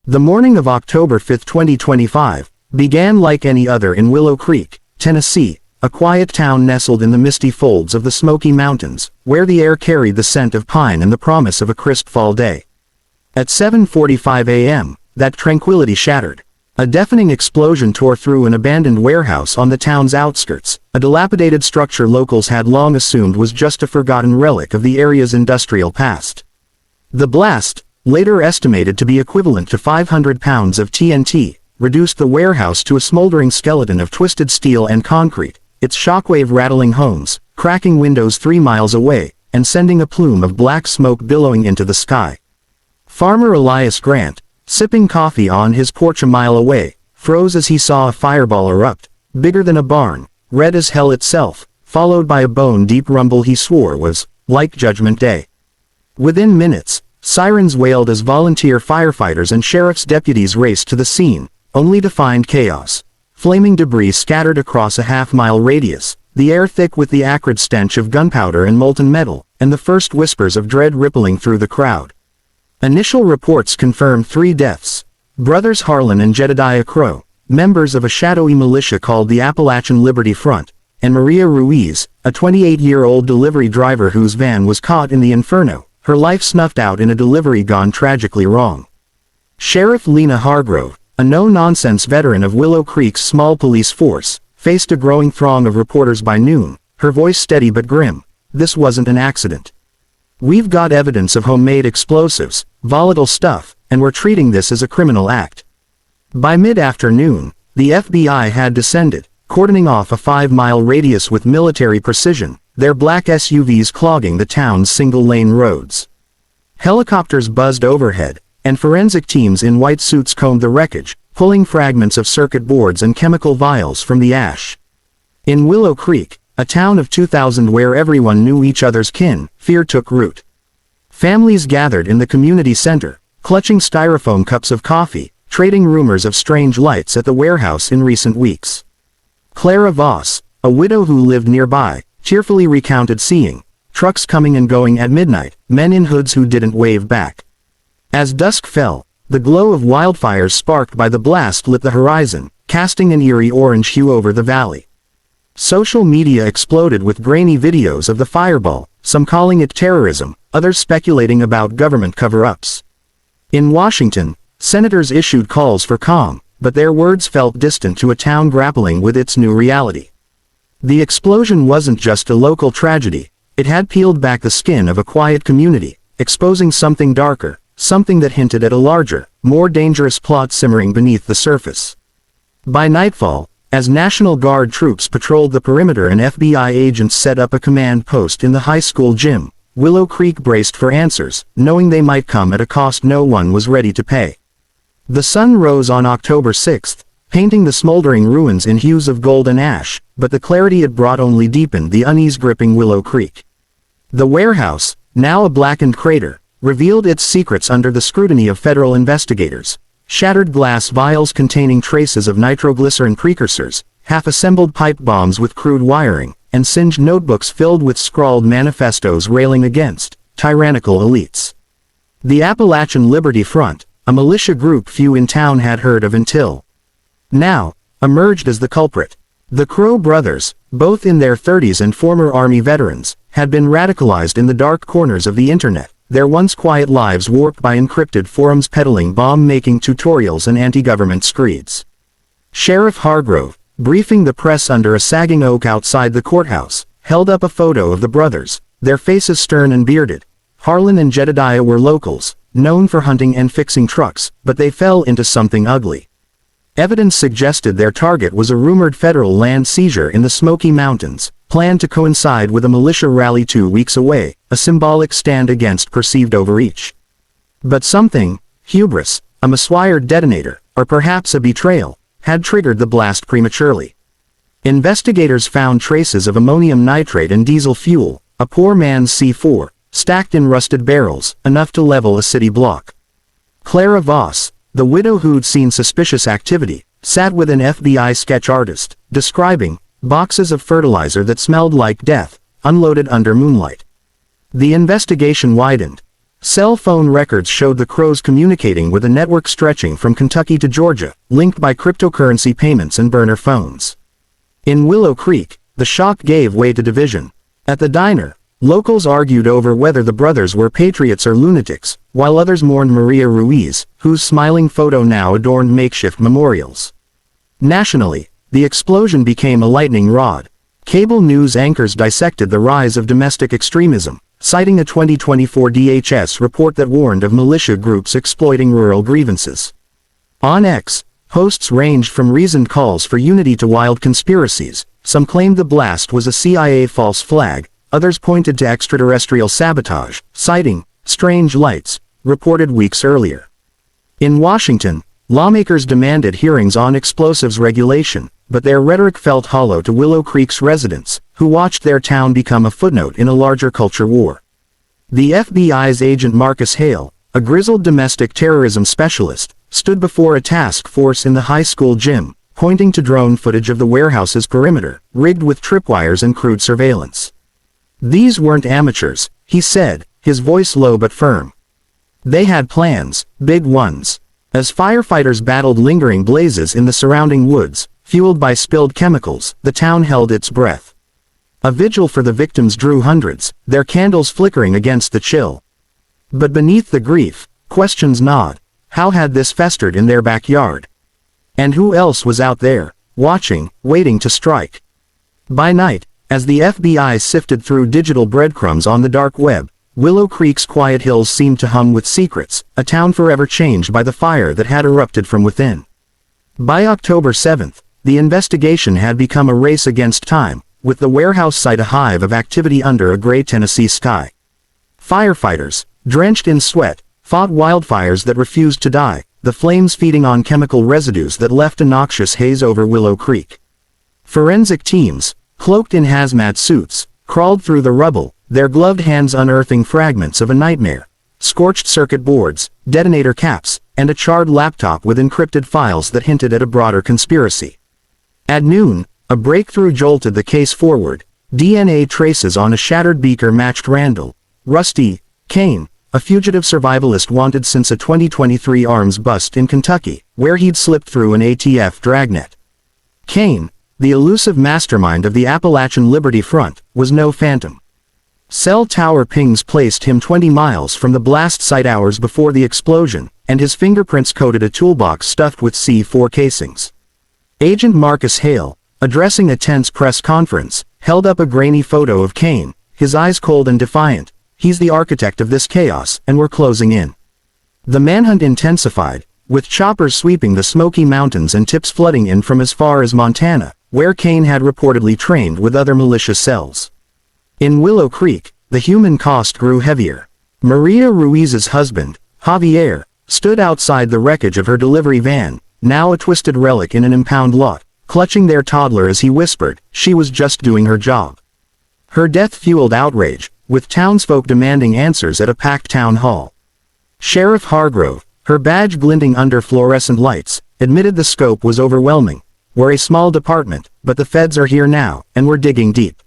The morning of October 5, 2025, began like any other in Willow Creek, Tennessee, a quiet town nestled in the misty folds of the Smoky Mountains, where the air carried the scent of pine and the promise of a crisp fall day. At 7:45 a.m., that tranquility shattered. A deafening explosion tore through an abandoned warehouse on the town's outskirts, a dilapidated structure locals had long assumed was just a forgotten relic of the area's industrial past. The blast, later estimated to be equivalent to 500 pounds of TNT, reduced the warehouse to a smoldering skeleton of twisted steel and concrete, its shockwave rattling homes, cracking windows 3 miles away, and sending a plume of black smoke billowing into the sky. Farmer Elias Grant, sipping coffee on his porch a mile away, froze as he saw a fireball erupt, bigger than a barn, red as hell itself, followed by a bone-deep rumble he swore was, like Judgment Day. Within minutes, sirens wailed as volunteer firefighters and sheriff's deputies raced to the scene, only to find chaos. Flaming debris scattered across a half-mile radius, the air thick with the acrid stench of gunpowder and molten metal, and the first whispers of dread rippling through the crowd. Initial reports confirmed 3 deaths. Brothers Harlan and Jedediah Crow, members of a shadowy militia called the Appalachian Liberty Front, and Maria Ruiz, a 28-year-old delivery driver whose van was caught in the inferno, her life snuffed out in a delivery gone tragically wrong. Sheriff Lena Hargrove, a no-nonsense veteran of Willow Creek's small police force, faced a growing throng of reporters by noon, her voice steady but grim. This wasn't an accident. We've got evidence of homemade explosives, volatile stuff, and we're treating this as a criminal act. By mid-afternoon, the FBI had descended, cordoning off a 5-mile radius with military precision, their black SUVs clogging the town's single-lane roads. Helicopters buzzed overhead, and forensic teams in white suits combed the wreckage, pulling fragments of circuit boards and chemical vials from the ash. In Willow Creek, a town of 2,000 where everyone knew each other's kin, fear took root. Families gathered in the community center, clutching styrofoam cups of coffee, trading rumors of strange lights at the warehouse in recent weeks. Clara Voss, a widow who lived nearby, cheerfully recounted seeing trucks coming and going at midnight, men in hoods who didn't wave back. As dusk fell, the glow of wildfires sparked by the blast lit the horizon, casting an eerie orange hue over the valley. Social media exploded with grainy videos of the fireball, some calling it terrorism, others speculating about government cover-ups. In Washington, senators issued calls for calm, but their words felt distant to a town grappling with its new reality. The explosion wasn't just a local tragedy, it had peeled back the skin of a quiet community, exposing something darker, something that hinted at a larger, more dangerous plot simmering beneath the surface. By nightfall, as National Guard troops patrolled the perimeter and FBI agents set up a command post in the high school gym, Willow Creek braced for answers, knowing they might come at a cost no one was ready to pay. The sun rose on October 6, painting the smoldering ruins in hues of gold and ash, but the clarity it brought only deepened the unease gripping Willow Creek. The warehouse, now a blackened crater, revealed its secrets under the scrutiny of federal investigators. Shattered glass vials containing traces of nitroglycerin precursors, half-assembled pipe bombs with crude wiring, and singed notebooks filled with scrawled manifestos railing against tyrannical elites. The Appalachian Liberty Front, a militia group few in town had heard of until now, emerged as the culprit. The Crow brothers, both in their 30s and former Army veterans, had been radicalized in the dark corners of the internet, their once quiet lives warped by encrypted forums peddling bomb-making tutorials and anti-government screeds. Sheriff Hargrove, briefing the press under a sagging oak outside the courthouse, held up a photo of the brothers, their faces stern and bearded. Harlan and Jedediah were locals, known for hunting and fixing trucks, but they fell into something ugly. Evidence suggested their target was a rumored federal land seizure in the Smoky Mountains, planned to coincide with a militia rally 2 weeks away, a symbolic stand against perceived overreach. But something, hubris, a miswired detonator, or perhaps a betrayal, had triggered the blast prematurely. Investigators found traces of ammonium nitrate and diesel fuel, a poor man's C4, stacked in rusted barrels, enough to level a city block. Clara Voss, the widow who'd seen suspicious activity, sat with an FBI sketch artist, describing boxes of fertilizer that smelled like death, unloaded under moonlight. The investigation widened. Cell phone records showed the Crows communicating with a network stretching from Kentucky to Georgia, linked by cryptocurrency payments and burner phones. In Willow Creek, the shock gave way to division. At the diner, locals argued over whether the brothers were patriots or lunatics, while others mourned Maria Ruiz, whose smiling photo now adorned makeshift memorials. Nationally, the explosion became a lightning rod. Cable news anchors dissected the rise of domestic extremism, citing a 2024 DHS report that warned of militia groups exploiting rural grievances. On X, hosts ranged from reasoned calls for unity to wild conspiracies. Some claimed the blast was a CIA false flag, others pointed to extraterrestrial sabotage, citing strange lights, reported weeks earlier. In Washington, lawmakers demanded hearings on explosives regulation, but their rhetoric felt hollow to Willow Creek's residents, who watched their town become a footnote in a larger culture war. The FBI's agent Marcus Hale, a grizzled domestic terrorism specialist, stood before a task force in the high school gym, pointing to drone footage of the warehouse's perimeter, rigged with tripwires and crude surveillance. "These weren't amateurs," he said, his voice low but firm. "They had plans, big ones." As firefighters battled lingering blazes in the surrounding woods, fueled by spilled chemicals, the town held its breath. A vigil for the victims drew hundreds, their candles flickering against the chill. But beneath the grief, questions gnawed. How had this festered in their backyard? And who else was out there, watching, waiting to strike? By night, as the FBI sifted through digital breadcrumbs on the dark web, Willow Creek's quiet hills seemed to hum with secrets, a town forever changed by the fire that had erupted from within. By October 7th, the investigation had become a race against time, with the warehouse site a hive of activity under a gray Tennessee sky. Firefighters, drenched in sweat, fought wildfires that refused to die, the flames feeding on chemical residues that left a noxious haze over Willow Creek. Forensic teams, cloaked in hazmat suits, crawled through the rubble, their gloved hands unearthing fragments of a nightmare: scorched circuit boards, detonator caps, and a charred laptop with encrypted files that hinted at a broader conspiracy. At noon, a breakthrough jolted the case forward. DNA traces on a shattered beaker matched Randall "Rusty" Kane, a fugitive survivalist wanted since a 2023 arms bust in Kentucky, where he'd slipped through an ATF dragnet. Kane, the elusive mastermind of the Appalachian Liberty Front, was no phantom. Cell tower pings placed him 20 miles from the blast site hours before the explosion, and his fingerprints coated a toolbox stuffed with C4 casings. Agent Marcus Hale, addressing a tense press conference, held up a grainy photo of Kane, his eyes cold and defiant. "He's the architect of this chaos, and we're closing in." The manhunt intensified, with choppers sweeping the Smoky Mountains and tips flooding in from as far as Montana, where Kane had reportedly trained with other militia cells. In Willow Creek, the human cost grew heavier. Maria Ruiz's husband, Javier, stood outside the wreckage of her delivery van, now a twisted relic in an impound lot, clutching their toddler as he whispered, "She was just doing her job." Her death fueled outrage, with townsfolk demanding answers at a packed town hall. Sheriff Hargrove, her badge glinting under fluorescent lights, admitted the scope was overwhelming. "We're a small department, but the feds are here now, and we're digging deep."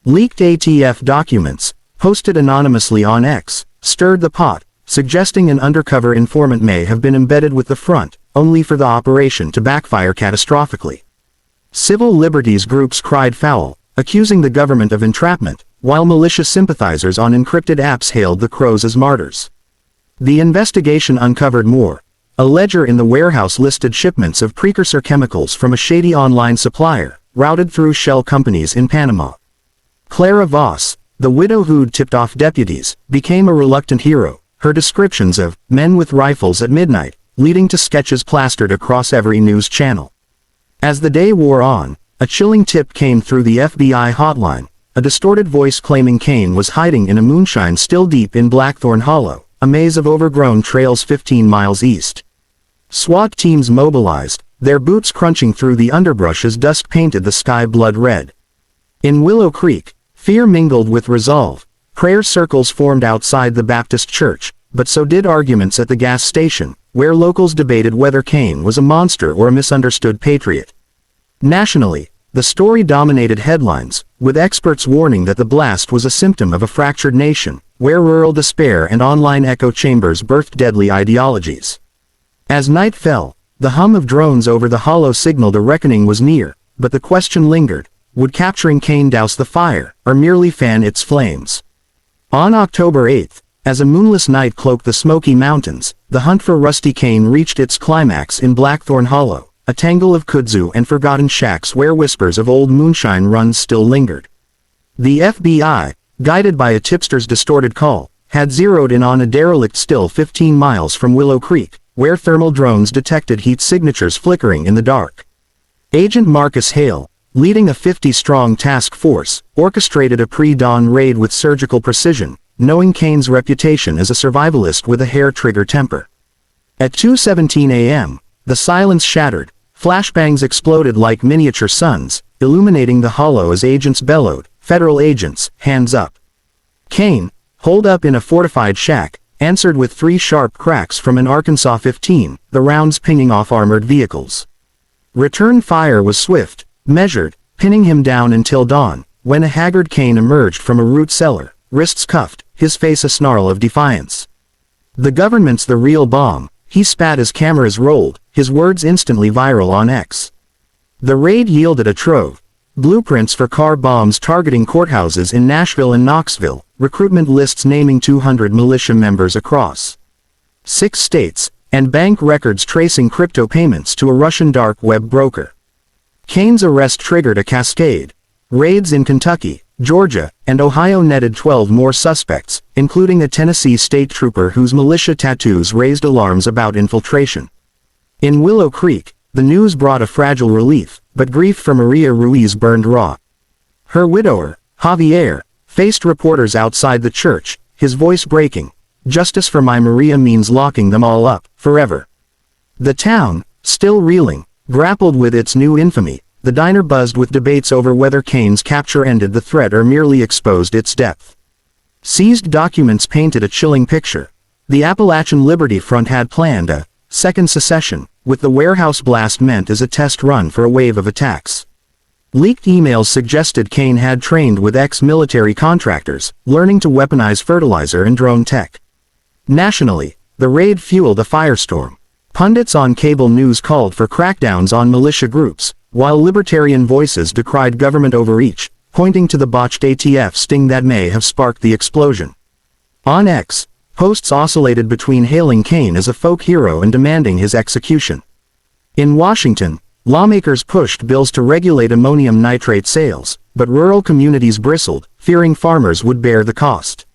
Leaked ATF documents, posted anonymously on X, stirred the pot, suggesting an undercover informant may have been embedded with the front, only for the operation to backfire catastrophically. Civil liberties groups cried foul, accusing the government of entrapment, while militia sympathizers on encrypted apps hailed the Crows as martyrs. The investigation uncovered more. A ledger in the warehouse listed shipments of precursor chemicals from a shady online supplier, routed through shell companies in Panama. Clara Voss, the widow who'd tipped off deputies, became a reluctant hero, her descriptions of "men with rifles at midnight" leading to sketches plastered across every news channel. As the day wore on, a chilling tip came through the FBI hotline, a distorted voice claiming Kane was hiding in a moonshine still deep in Blackthorn Hollow, a maze of overgrown trails 15 miles east. SWAT teams mobilized, their boots crunching through the underbrush as dusk painted the sky blood red. In Willow Creek, fear mingled with resolve. Prayer circles formed outside the Baptist church, but so did arguments at the gas station, where locals debated whether Kane was a monster or a misunderstood patriot. Nationally, The story dominated headlines, with experts warning that the blast was a symptom of a fractured nation, where rural despair and online echo chambers birthed deadly ideologies. As night fell, the hum of drones over the hollow signaled a reckoning was near, but the question lingered: would capturing Kane douse the fire, or merely fan its flames? On October 8th, as a moonless night cloaked the Smoky Mountains, the hunt for Rusty Kane reached its climax in Blackthorn Hollow, a tangle of kudzu and forgotten shacks where whispers of old moonshine runs still lingered. The FBI, guided by a tipster's distorted call, had zeroed in on a derelict still 15 miles from Willow Creek, where thermal drones detected heat signatures flickering in the dark. Agent Marcus Hale, leading a 50-strong task force, orchestrated a pre-dawn raid with surgical precision, knowing Kane's reputation as a survivalist with a hair-trigger temper. At 2:17 a.m., the silence shattered, flashbangs exploded like miniature suns, illuminating the hollow as agents bellowed, "Federal agents, hands up." Kane, holed up in a fortified shack, answered with 3 sharp cracks from an Arkansas 15, the rounds pinging off armored vehicles. Return fire was swift, measured, pinning him down until dawn, when a haggard Kane emerged from a root cellar, wrists cuffed, his face a snarl of defiance. "The government's the real bomb," he spat as cameras rolled, his words instantly viral on X. The raid yielded a trove: blueprints for car bombs targeting courthouses in Nashville and Knoxville, recruitment lists naming 200 militia members across 6 states, and bank records tracing crypto payments to a Russian dark web broker. Kane's arrest triggered a cascade. Raids in Kentucky, Georgia, and Ohio netted 12 more suspects, including a Tennessee state trooper whose militia tattoos raised alarms about infiltration. In Willow Creek, the news brought a fragile relief, but grief for Maria Ruiz burned raw. Her widower, Javier, faced reporters outside the church, his voice breaking: "Justice for my Maria means locking them all up, forever." The town, still reeling, grappled with its new infamy. The diner buzzed with debates over whether Kane's capture ended the threat or merely exposed its depth. Seized documents painted a chilling picture. The Appalachian Liberty Front had planned a second secession, with the warehouse blast meant as a test run for a wave of attacks. Leaked emails suggested Kane had trained with ex-military contractors, learning to weaponize fertilizer and drone tech. Nationally, the raid fueled a firestorm. Pundits on cable news called for crackdowns on militia groups, while libertarian voices decried government overreach, pointing to the botched ATF sting that may have sparked the explosion. On X, posts oscillated between hailing Kane as a folk hero and demanding his execution. In Washington, lawmakers pushed bills to regulate ammonium nitrate sales, but rural communities bristled, fearing farmers would bear the cost.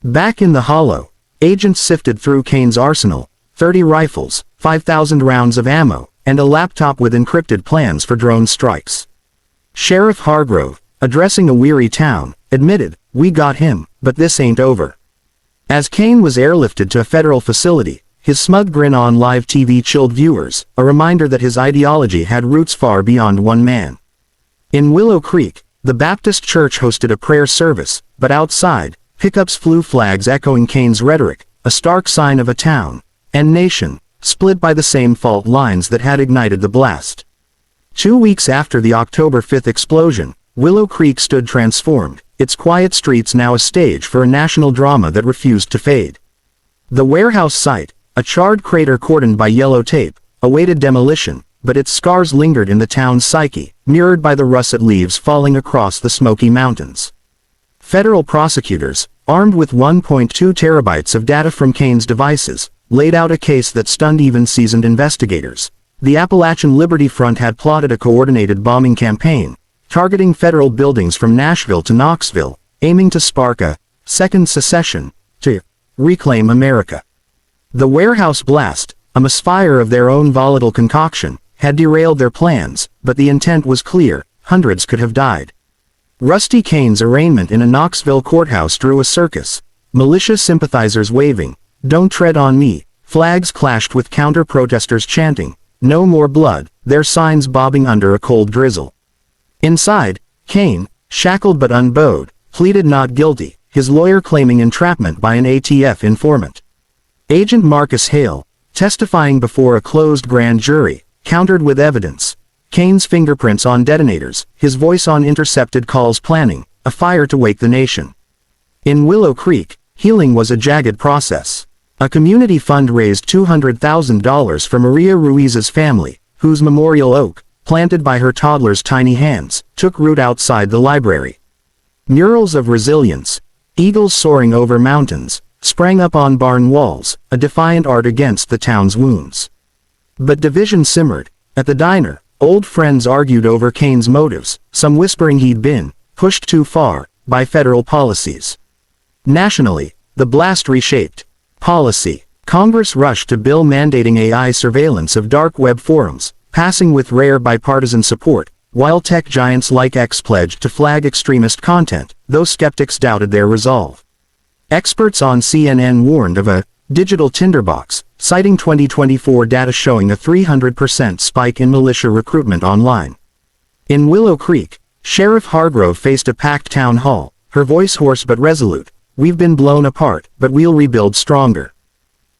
Back in the hollow, agents sifted through Kane's arsenal: 30 rifles, 5,000 rounds of ammo, and a laptop with encrypted plans for drone strikes. Sheriff Hargrove, addressing a weary town, admitted, "We got him, but this ain't over." As Kane was airlifted to a federal facility, his smug grin on live TV chilled viewers, a reminder that his ideology had roots far beyond one man. In Willow Creek, the Baptist church hosted a prayer service, but outside, pickups flew flags echoing Kane's rhetoric, a stark sign of a town and nation split by the same fault lines that had ignited the blast. 2 weeks after the October 5th explosion, Willow Creek stood transformed, its quiet streets now a stage for a national drama that refused to fade. The warehouse site, a charred crater cordoned by yellow tape, awaited demolition, but its scars lingered in the town's psyche, mirrored by the russet leaves falling across the Smoky Mountains. Federal prosecutors, armed with 1.2 terabytes of data from Kane's devices, laid out a case that stunned even seasoned investigators. The Appalachian Liberty Front had plotted a coordinated bombing campaign, targeting federal buildings from Nashville to Knoxville, aiming to spark a second secession, to reclaim America. The warehouse blast, a misfire of their own volatile concoction, had derailed their plans, but the intent was clear: hundreds could have died. Rusty Kane's arraignment in a Knoxville courthouse drew a circus. Militia sympathizers waving, "Don't tread on me," flags clashed with counter-protesters chanting, "No more blood," their signs bobbing under a cold drizzle. Inside, Kane, shackled but unbowed, pleaded not guilty, his lawyer claiming entrapment by an ATF informant. Agent Marcus Hale, testifying before a closed grand jury, countered with evidence. Kane's fingerprints on detonators, his voice on intercepted calls planning, a fire to wake the nation. In Willow Creek, healing was a jagged process. A community fund raised $200,000 for Maria Ruiz's family, whose memorial oak, planted by her toddler's tiny hands, took root outside the library. Murals of resilience, eagles soaring over mountains, sprang up on barn walls, a defiant art against the town's wounds. But division simmered. At the diner, old friends argued over Kane's motives, some whispering he'd been pushed too far by federal policies. Nationally, the blast reshaped policy. Congress rushed to bill mandating AI surveillance of dark web forums, passing with rare bipartisan support, while tech giants like X pledged to flag extremist content, though skeptics doubted their resolve. Experts on CNN warned of a digital tinderbox, citing 2024 data showing a 300% spike in militia recruitment online. In Willow Creek, Sheriff Hargrove faced a packed town hall, her voice hoarse but resolute. "We've been blown apart, but we'll rebuild stronger.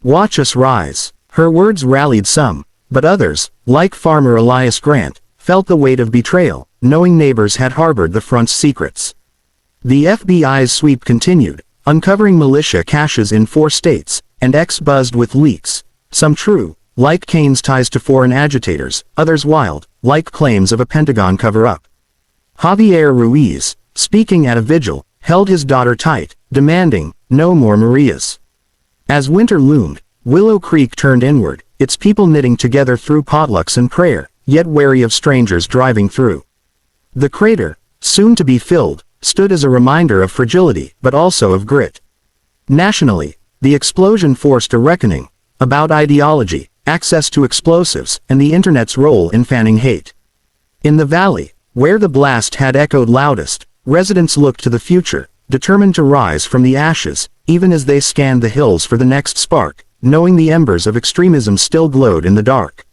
Watch us rise." Her words rallied some, but others, like farmer Elias Grant, felt the weight of betrayal, knowing neighbors had harbored the front's secrets. The FBI's sweep continued, uncovering militia caches in 4 states, and X buzzed with leaks, some true, like Kane's ties to foreign agitators, others wild, like claims of a Pentagon cover-up. Javier Ruiz, speaking at a vigil, held his daughter tight, demanding, "No more Marias." As winter loomed, Willow Creek turned inward, its people knitting together through potlucks and prayer, yet wary of strangers driving through. The crater, soon to be filled, stood as a reminder of fragility, but also of grit. Nationally, the explosion forced a reckoning about ideology, access to explosives, and the internet's role in fanning hate. In the valley, where the blast had echoed loudest, residents looked to the future, determined to rise from the ashes, even as they scanned the hills for the next spark, knowing the embers of extremism still glowed in the dark.